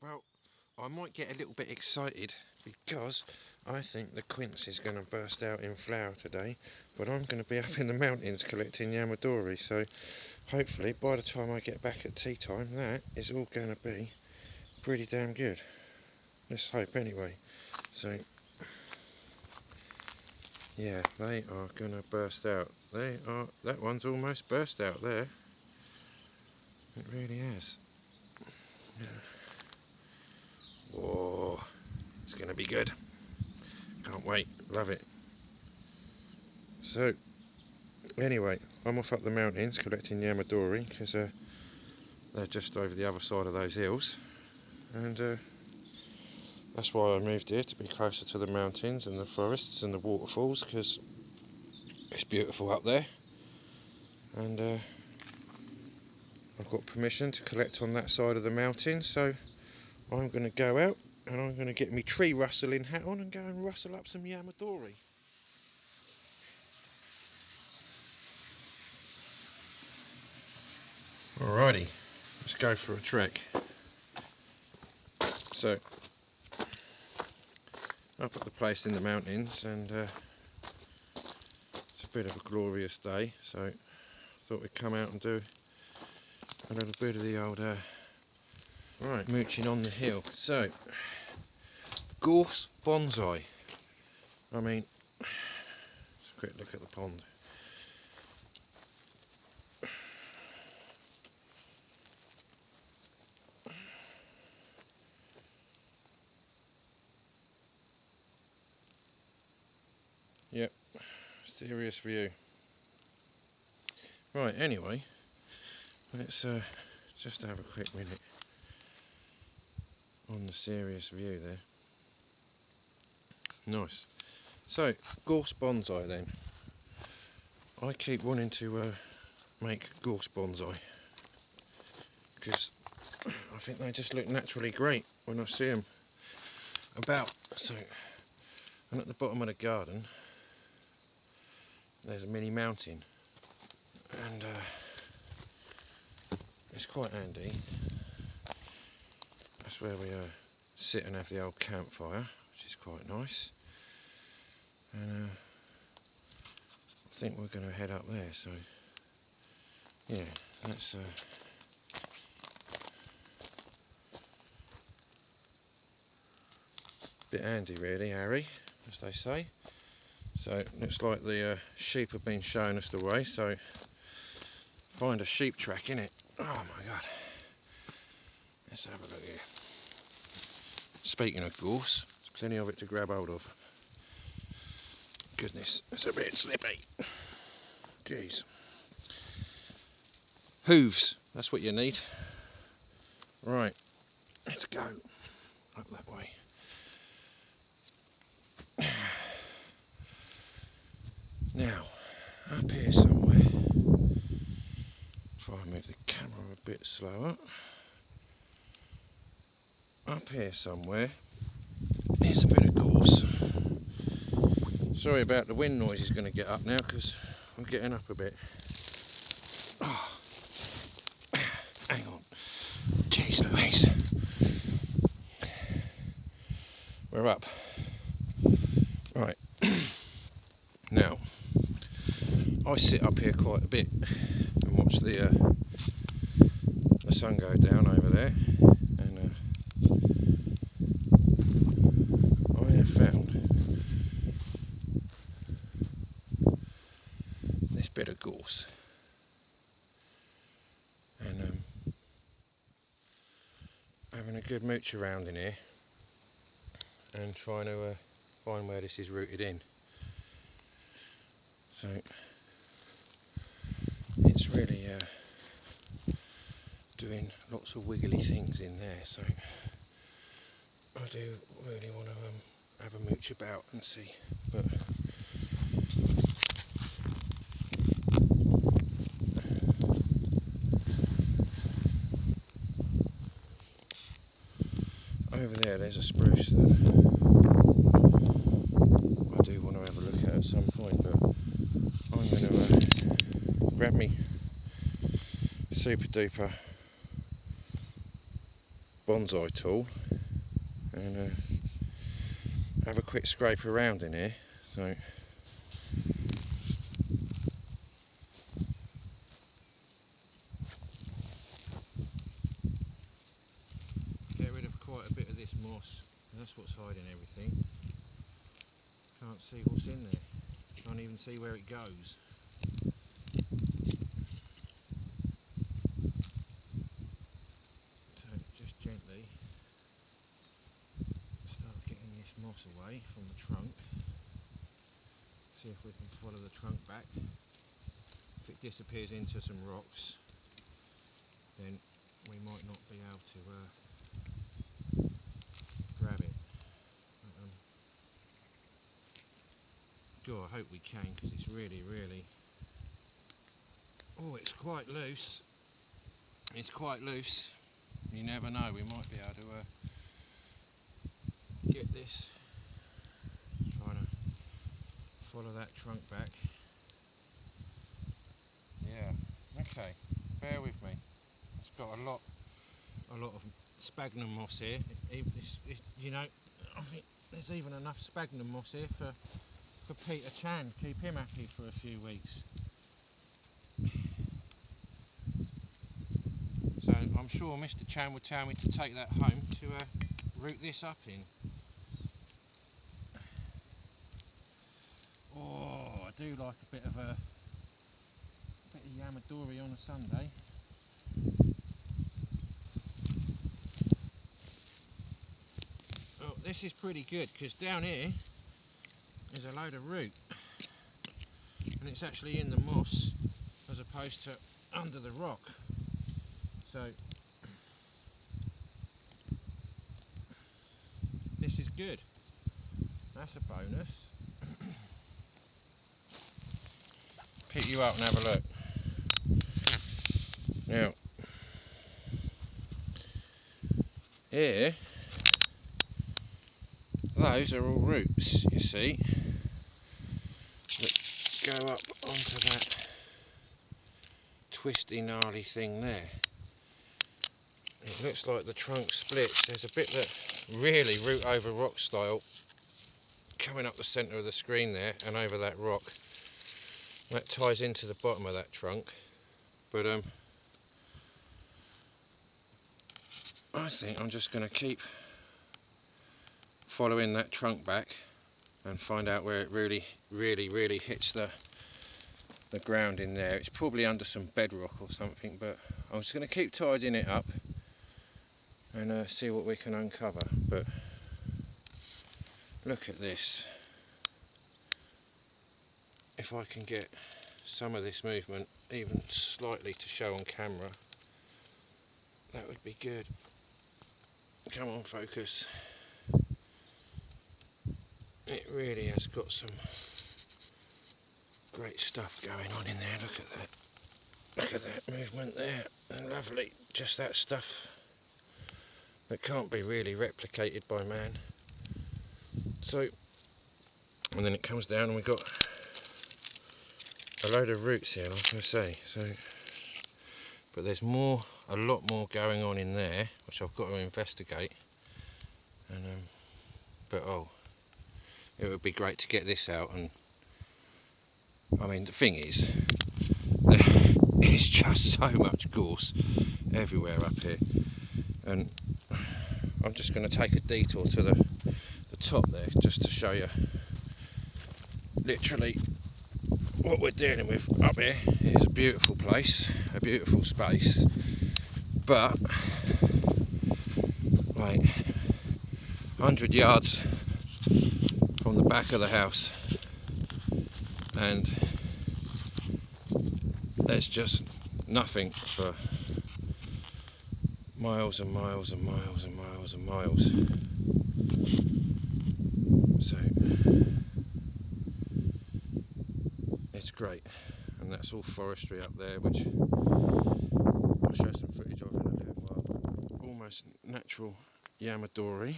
Well, I might get a little bit excited because I think the quince is going to burst out in flower today, but I'm going to be up in the mountains collecting Yamadori, so hopefully by the time I get back at tea time that is all going to be pretty damn good. Let's hope anyway. So yeah, they are going to burst out. That one's almost burst out there. It really has. Yeah. Whoa, it's going to be good. Can't wait, love it. So anyway, I'm off up the mountains collecting Yamadori because they're just over the other side of those hills, and that's why I moved here, to be closer to the mountains and the forests and the waterfalls, because it's beautiful up there, and I've got permission to collect on that side of the mountain, so I'm going to go out and I'm going to get my tree rustling hat on and go and rustle up some Yamadori. Alrighty, let's go for a trek. So, up at the place in the mountains, and it's a bit of a glorious day, so I thought we'd come out and do a little bit of the old right, mooching on the hill. So, Gorse Bonsai. I mean, let's quick look at the pond. Yep, serious view. Right, anyway, let's just have a quick minute on the serious view there. Nice. So, Gorse Bonsai then. I keep wanting to make Gorse Bonsai because I think they just look naturally great when I see them about. So, and at the bottom of the garden there's a mini mountain, and it's quite handy. That's where we sit and have the old campfire, which is quite nice, and I think we're going to head up there, so yeah, that's bit handy really, Harry, as they say. So looks like the sheep have been showing us the way, so find a sheep track in it. Oh my god, let's have a look here. Speaking of gorse, there's plenty of it to grab hold of. Goodness, it's a bit slippy. Jeez. Hooves, that's what you need. Right, let's go up that way. Now, up here somewhere, try and move the camera a bit slower. Up here somewhere, there's a bit of gorse. Sorry about the wind noise he's going to get up now, because I'm getting up a bit. Oh, hang on. Jeez Louise. We're up. Right. Now, I sit up here quite a bit and watch the sun go down over there, and I have found this bit of gorse, and having a good mooch around in here and trying to find where this is rooted in. So it's really doing lots of wiggly things in there, so I do really want to have a mooch about and see. But over there's a spruce that I do want to have a look at some point, but I'm going to grab me super duper bonsai tool and have a quick scrape around in here. So get rid of quite a bit of this moss. That's what's hiding everything. Can't see what's in there. Can't even see where it goes. So just gently start getting this moss away from the trunk. See if we can follow the trunk back. If it disappears into some rocks, then we might not be able to grab it. God, I hope we can, because it's really, oh, it's quite loose. It's quite loose. You never know, we might be able to get this. Trying to follow that trunk back. Yeah, okay, bear with me. It's got a lot of sphagnum moss here. You know, I think there's even enough sphagnum moss here for Peter Chan. Keep him happy for a few weeks. So I'm sure Mr. Chan would tell me to take that home to root this up in. Oh, I do like a bit of Yamadori on a Sunday. Oh, this is pretty good, because down here is a load of root, and it's actually in the moss as opposed to under the rock. So this is good. That's a bonus. Pick you up and have a look. Now, here, those are all roots, you see, that go up onto that twisty, gnarly thing there. It looks like the trunk splits. There's a bit that really root over rock style coming up the centre of the screen there and over that rock. That ties into the bottom of that trunk. But I think I'm just going to keep following that trunk back and find out where it really hits the ground in there. It's probably under some bedrock or something, but I'm just going to keep tidying it up and see what we can uncover. But look at this. If I can get some of this movement even slightly to show on camera, that would be good. Come on, focus. It really has got some great stuff going on in there. Look at that. Look at that movement there. And lovely. Just that stuff that can't be really replicated by man. So, and then it comes down and we've got a load of roots here, like I say. So, but there's a lot more going on in there, which I've got to investigate. And but oh, it would be great to get this out. And I mean, the thing is, it's just so much gorse everywhere up here, and I'm just going to take a detour to the top there just to show you literally what we're dealing with up here. It is a beautiful place, a beautiful space, but like 100 yards from the back of the house, and there's just nothing for miles and miles and miles and miles and miles. So it's great, and that's all forestry up there, which I'll show some footage of in a little while. Almost natural Yamadori.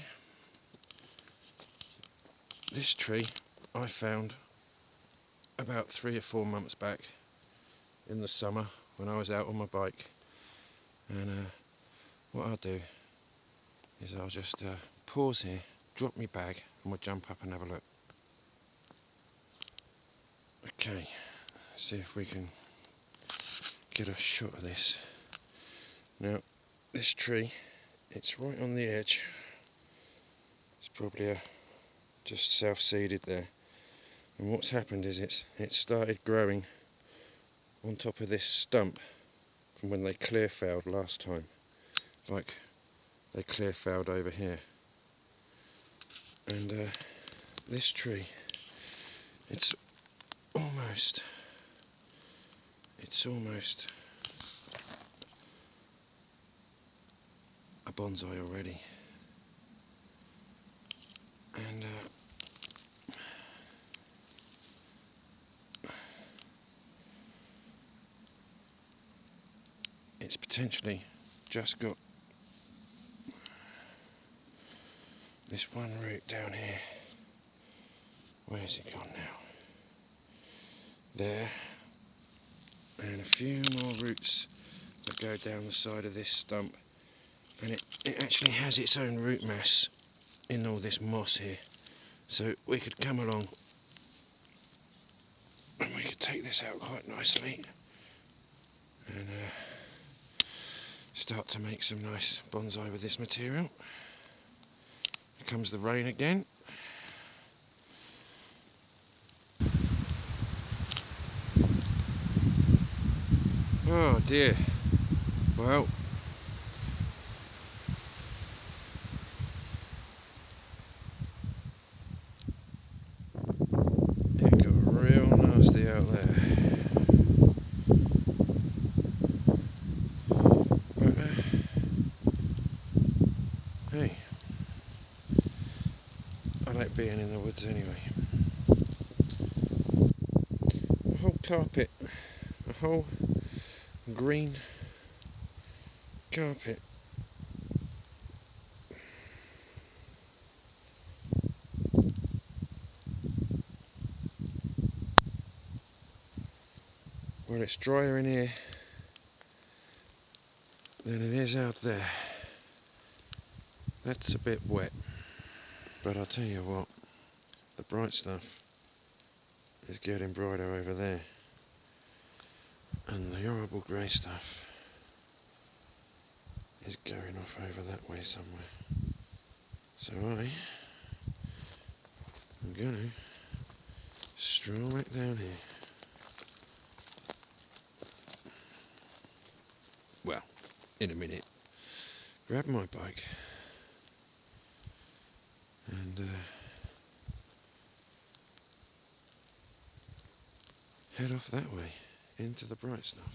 This tree I found about 3 or 4 months back in the summer when I was out on my bike, and what I'll do is I'll just pause here, drop my bag, and we'll jump up and have a look. Okay, see if we can get a shot of this. Now, this tree, it's right on the edge. It's probably just self-seeded there. And what's happened is it started growing on top of this stump from when they clear felled last time, like they clear felled over here. And this tree, it's almost a bonsai already. And it's potentially just got this one root down here. Where's it gone now? There. And a few more roots that go down the side of this stump. And it actually has its own root mass in all this moss here. So we could come along and we could take this out quite nicely and start to make some nice bonsai with this material. Here comes the rain again. Oh dear. Well, it got real nasty out there. But hey, I like being in the woods anyway. A whole carpet, a whole green carpet. Well, it's drier in here than it is out there. That's a bit wet, but I'll tell you what, the bright stuff is getting brighter over there, and the horrible grey stuff is going off over that way somewhere. So I'm going to stroll back down here. Well, in a minute. Grab my bike and head off that way into the bright stuff.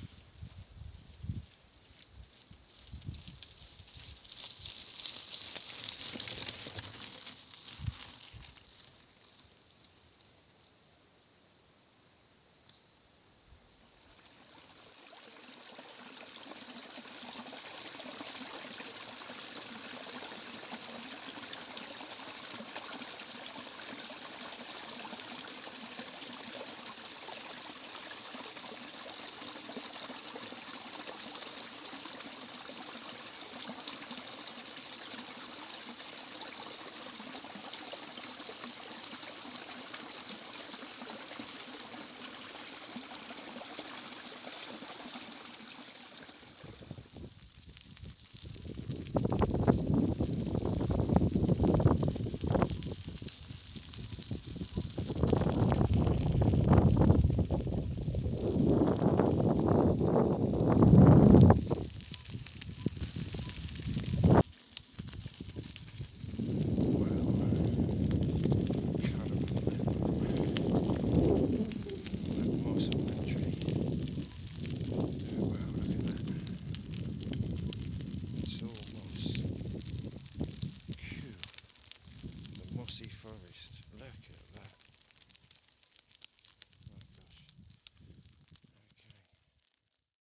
Forest. Look at